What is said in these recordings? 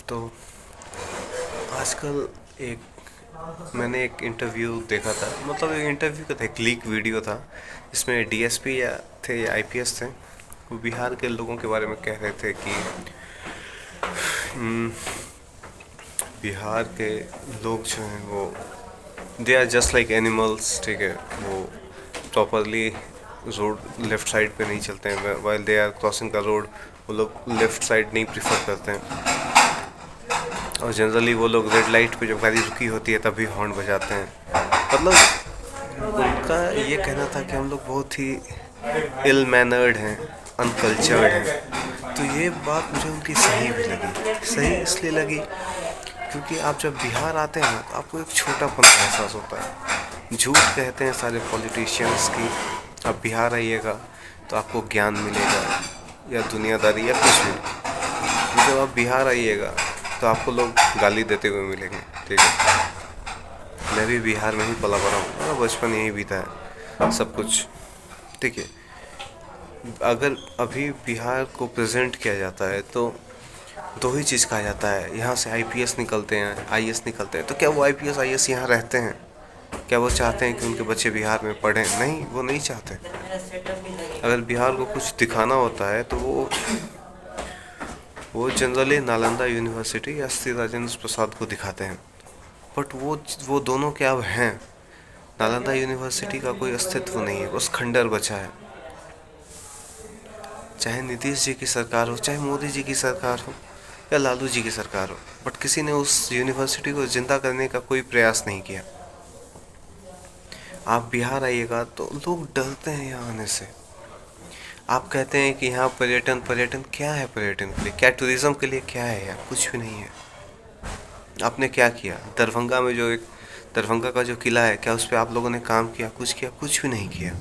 तो आजकल मैंने एक इंटरव्यू देखा था, मतलब एक इंटरव्यू का था, एक लीक वीडियो था। इसमें डीएसपी या थे या आईपीएस थे, वो बिहार के लोगों के बारे में कह रहे थे कि हम्म, बिहार के लोग जो हैं वो they are just like animals, ठीक है। वो प्रॉपरली रोड लेफ्ट साइड पे नहीं चलते हैं, while they are crossing the road वो लोग लेफ्ट साइड नहीं प्रीफर करते हैं। और जनरली वो लोग रेड लाइट पे जब गाड़ी रुकी होती है तभी हॉर्न बजाते हैं। मतलब उनका ये कहना था कि हम लोग बहुत ही इल मैनर्ड हैं, अनकल्चर्ड हैं। तो ये बात मुझे उनकी सही भी लगी। सही इसलिए लगी क्योंकि आप जब बिहार आते हैं ना तो आपको एक छोटापन का एहसास होता है। झूठ कहते हैं सारे पॉलिटिशियंस की आप बिहार आइएगा तो आपको ज्ञान मिलेगा या दुनियादारी या कुछ भी। जब आप बिहार आइएगा तो आपको लोग गाली देते हुए मिलेंगे, ठीक है। मैं भी बिहार में ही पला बड़ा हूँ, मेरा बचपन यही बीता है सब कुछ, ठीक है। अगर अभी बिहार को प्रेजेंट किया जाता है तो दो ही चीज़ कहा जाता है, यहाँ से आईपीएस निकलते हैं, आईएएस निकलते हैं। तो क्या वो आईपीएस आईएएस यहाँ रहते हैं? क्या वो चाहते हैं कि उनके बच्चे बिहार में पढ़ें? नहीं, वो नहीं चाहते। अगर बिहार को कुछ दिखाना होता है तो वो जनरली नालंदा यूनिवर्सिटी या श्री राजेंद्र प्रसाद को दिखाते हैं। बट वो दोनों क्या अब हैं? नालंदा यूनिवर्सिटी का कोई अस्तित्व नहीं है, बस खंडर बचा है। चाहे नीतीश जी की सरकार हो, चाहे मोदी जी की सरकार हो या लालू जी की सरकार हो, बट किसी ने उस यूनिवर्सिटी को जिंदा करने का कोई प्रयास नहीं किया। आप बिहार आइएगा तो लोग डरते हैं यहाँ आने से। आप कहते हैं कि यहाँ पर्यटन, पर्यटन क्या है? पर्यटन के लिए क्या, टूरिज्म के लिए क्या है? यार कुछ भी नहीं है। आपने क्या किया? दरभंगा में जो एक दरभंगा का जो किला है, क्या उस पर आप लोगों ने काम किया? कुछ किया? कुछ भी नहीं किया।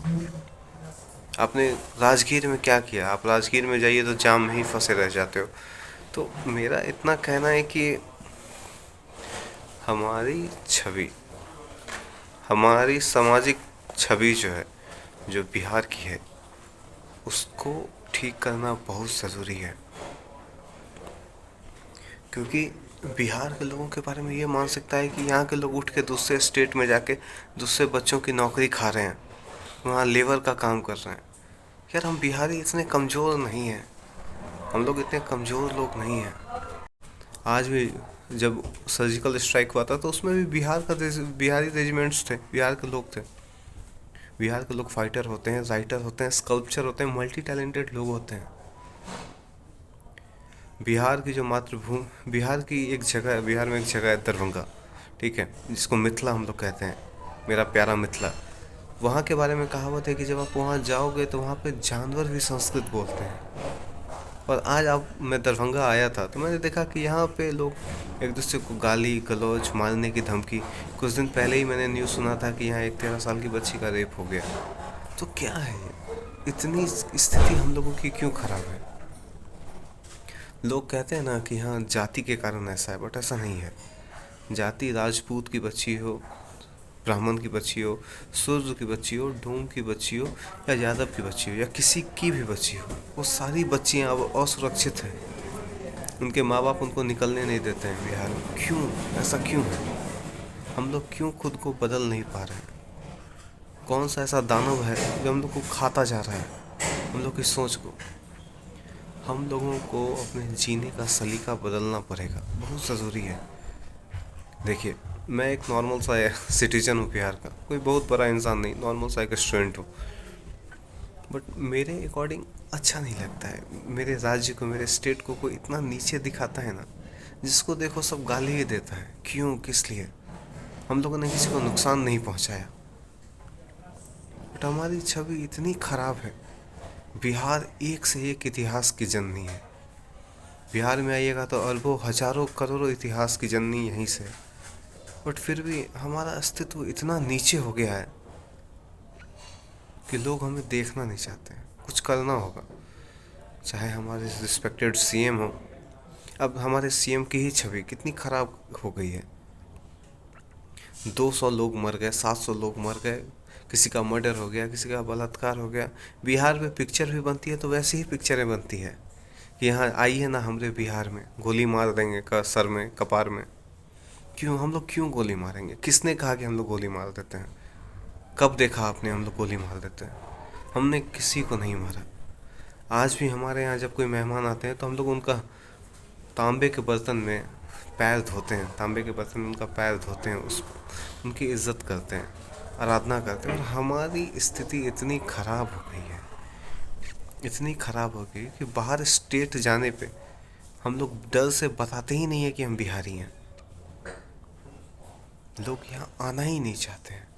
आपने राजगीर में क्या किया? आप राजगीर में जाइए तो जाम में ही फंसे रह जाते हो। तो मेरा इतना कहना है कि हमारी छवि, हमारी सामाजिक छवि जो है, जो बिहार की है, उसको ठीक करना बहुत ज़रूरी है। क्योंकि बिहार के लोगों के बारे में ये मान सकता है कि यहाँ के लोग उठ के दूसरे स्टेट में जाके दूसरे बच्चों की नौकरी खा रहे हैं, वहाँ लेबर का काम कर रहे हैं। यार हम बिहारी इतने कमज़ोर नहीं हैं, हम लोग इतने कमज़ोर लोग नहीं हैं। आज भी जब सर्जिकल स्ट्राइक हुआ था तो उसमें भी बिहारी रेजिमेंट्स थे, बिहार के लोग थे। बिहार के लोग फाइटर होते हैं, राइटर होते हैं, स्कल्पचर होते हैं, मल्टी टैलेंटेड लोग होते हैं। बिहार की जो मातृभूमि, बिहार की एक जगह है, बिहार में एक जगह है दरभंगा, ठीक है, जिसको मिथिला हम लोग कहते हैं, मेरा प्यारा मिथिला। वहाँ के बारे में कहावत है कि जब आप वहाँ जाओगे तो वहाँ पे जानवर भी संस्कृत बोलते हैं। और आज आप मैं दरभंगा आया था तो मैंने देखा कि यहाँ पे लोग एक दूसरे को गाली गलौज, मारने की धमकी। कुछ दिन पहले ही मैंने न्यूज़ सुना था कि यहाँ एक 13 साल की बच्ची का रेप हो गया। तो क्या है ये? इतनी स्थिति हम लोगों की क्यों खराब है? लोग कहते हैं ना कि हाँ जाति के कारण ऐसा है, बट ऐसा नहीं है। जाति राजपूत की बच्ची हो, ब्राह्मण की बच्ची हो, शूद्र की बच्ची हो, ढूंढ की बच्ची हो या यादव की बच्ची हो या किसी की भी बच्ची हो, वो सारी बच्चियाँ अब असुरक्षित हैं। उनके माँ बाप उनको निकलने नहीं देते हैं बिहार में। क्यों? ऐसा क्यों है? हम लोग क्यों खुद को बदल नहीं पा रहे हैं? कौन सा ऐसा दानव है जो हम लोग को खाता जा रहा है, हम लोग की सोच को? हम लोगों को अपने जीने का सलीका बदलना पड़ेगा, बहुत ज़रूरी है। देखिए, मैं एक नॉर्मल सा सिटीजन हूँ बिहार का, कोई बहुत बड़ा इंसान नहीं, नॉर्मल सा एक स्टूडेंट हूँ। बट मेरे अकॉर्डिंग अच्छा नहीं लगता है मेरे राज्य को, मेरे स्टेट को कोई इतना नीचे दिखाता है ना, जिसको देखो सब गाली ही देता है। क्यों? किस लिए? हम लोगों ने किसी को नुकसान नहीं पहुंचाया, बट हमारी छवि इतनी खराब है। बिहार एक से एक इतिहास की जननी है। बिहार में आइएगा तो अरबों हजारों करोड़ों इतिहास की जननी यहीं से है। बट फिर भी हमारा अस्तित्व इतना नीचे हो गया है कि लोग हमें देखना नहीं चाहते हैं। कुछ करना होगा, चाहे हमारे रिस्पेक्टेड सीएम हो। अब हमारे सीएम की ही छवि कितनी खराब हो गई है। 200 लोग मर गए, 700 लोग मर गए, किसी का मर्डर हो गया, किसी का बलात्कार हो गया। बिहार में पिक्चर भी बनती है तो वैसी ही पिक्चरें बनती है कि यहाँ आइए ना हमारे बिहार में, गोली मार देंगे का सर में, कपार में। क्यों हम लोग क्यों गोली मारेंगे? किसने कहा कि हम लोग गोली मार देते हैं? कब देखा आपने हम लोग गोली मार देते हैं? हमने किसी को नहीं मारा। आज भी हमारे यहाँ जब कोई मेहमान आते हैं तो हम लोग उनका तांबे के बर्तन में पैर धोते हैं, तांबे के बर्तन में उनका पैर धोते हैं, उस उनकी इज्जत करते हैं, आराधना करते हैं। और हमारी स्थिति इतनी खराब हो गई है, इतनी खराब हो गई कि बाहर स्टेट जाने पे हम लोग डर से बताते ही नहीं है कि हम बिहारी हैं। लोग यहाँ आना ही नहीं चाहते हैं।